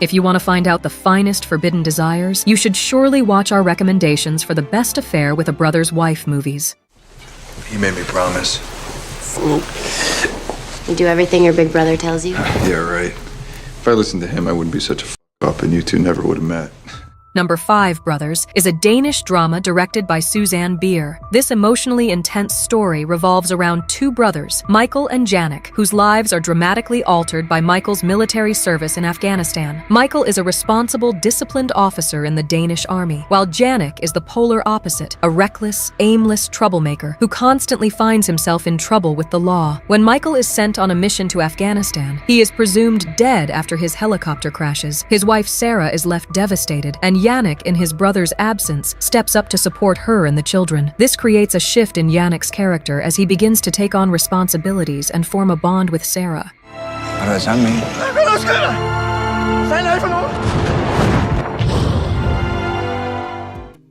If you want to find out the finest forbidden desires, you should surely watch our recommendations for the best affair with a brother's wife movies. He made me promise. You do everything your big brother tells you? Yeah, right. If I listened to him, I wouldn't be such a up and you two never would have met. Number 5, Brothers, is a Danish drama directed by Susanne Bier. This emotionally intense story revolves around 2 brothers, Michael and Janek, whose lives are dramatically altered by Michael's military service in Afghanistan. Michael is a responsible, disciplined officer in the Danish army, while Janek is the polar opposite, a reckless, aimless troublemaker who constantly finds himself in trouble with the law. When Michael is sent on a mission to Afghanistan, he is presumed dead after his helicopter crashes. His wife Sarah is left devastated, and Janek, in his brother's absence, steps up to support her and the children. This creates a shift in Janek's character as he begins to take on responsibilities and form a bond with Sarah. Hvad er det sammen med?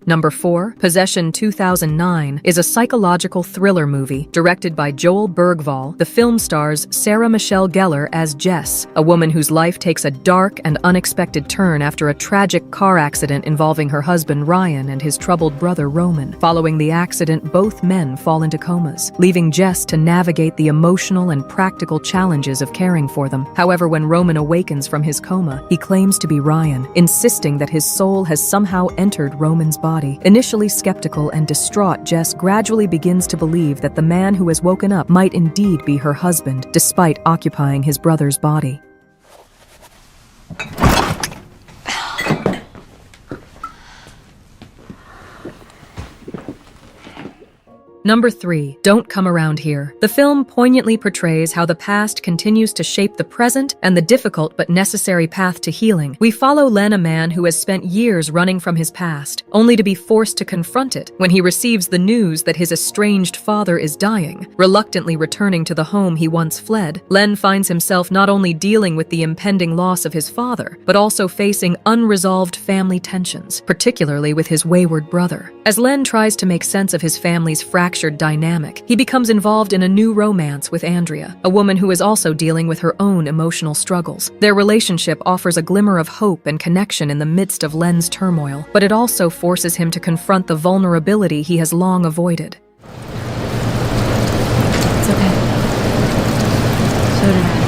Number 4, Possession 2009, is a psychological thriller movie directed by Joel Bergvall. The film stars Sarah Michelle Gellar as Jess, a woman whose life takes a dark and unexpected turn after a tragic car accident involving her husband Ryan and his troubled brother Roman. Following the accident, both men fall into comas, leaving Jess to navigate the emotional and practical challenges of caring for them. However, when Roman awakens from his coma, he claims to be Ryan, insisting that his soul has somehow entered Roman's body. Initially skeptical and distraught, Jess gradually begins to believe that the man who has woken up might indeed be her husband, despite occupying his brother's body. Number 3, Don't Come Around Here. The film poignantly portrays how the past continues to shape the present and the difficult but necessary path to healing. We follow Len, a man who has spent years running from his past, only to be forced to confront it when he receives the news that his estranged father is dying. Reluctantly returning to the home he once fled, Len finds himself not only dealing with the impending loss of his father, but also facing unresolved family tensions, particularly with his wayward brother. As Len tries to make sense of his family's fractured dynamic, he becomes involved in a new romance with Andrea, a woman who is also dealing with her own emotional struggles. Their relationship offers a glimmer of hope and connection in the midst of Len's turmoil, but it also forces him to confront the vulnerability he has long avoided. It's okay. So did I.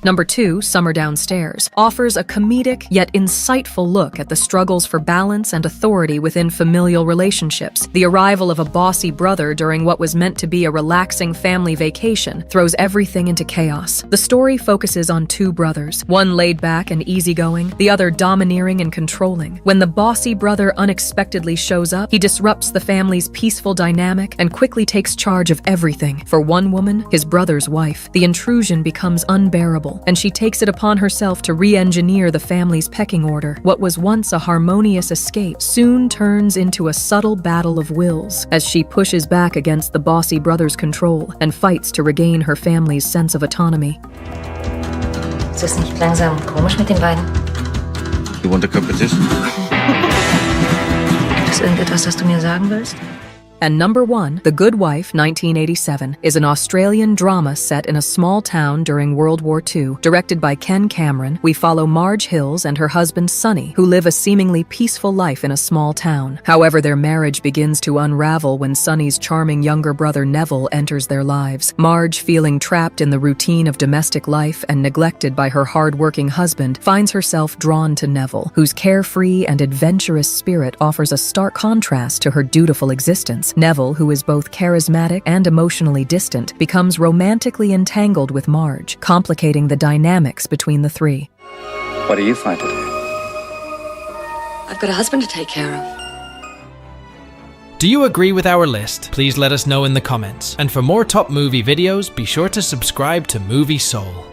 Number 2, Summer Downstairs, offers a comedic yet insightful look at the struggles for balance and authority within familial relationships. The arrival of a bossy brother during what was meant to be a relaxing family vacation throws everything into chaos. The story focuses on 2 brothers, one laid back and easygoing, the other domineering and controlling. When the bossy brother unexpectedly shows up, he disrupts the family's peaceful dynamic and quickly takes charge of everything. For one woman, his brother's wife, the intrusion becomes unbearable, and she takes it upon herself to re-engineer the family's pecking order. What was once a harmonious escape soon turns into a subtle battle of wills as she pushes back against the bossy brother's control and fights to regain her family's sense of autonomy. Ist das nicht langsam komisch mit den beiden? You want a competition? Gibt es irgendetwas, das du mir sagen willst? And number 1, The Good Wife, 1987, is an Australian drama set in a small town during World War II. Directed by Ken Cameron, we follow Marge Hills and her husband Sonny, who live a seemingly peaceful life in a small town. However, their marriage begins to unravel when Sonny's charming younger brother Neville enters their lives. Marge, feeling trapped in the routine of domestic life and neglected by her hard-working husband, finds herself drawn to Neville, whose carefree and adventurous spirit offers a stark contrast to her dutiful existence. Neville, who is both charismatic and emotionally distant, becomes romantically entangled with Marge, complicating the dynamics between the 3. What do you find to do? I've got a husband to take care of. Do you agree with our list? Please let us know in the comments. And for more top movie videos, be sure to subscribe to Movie Soul.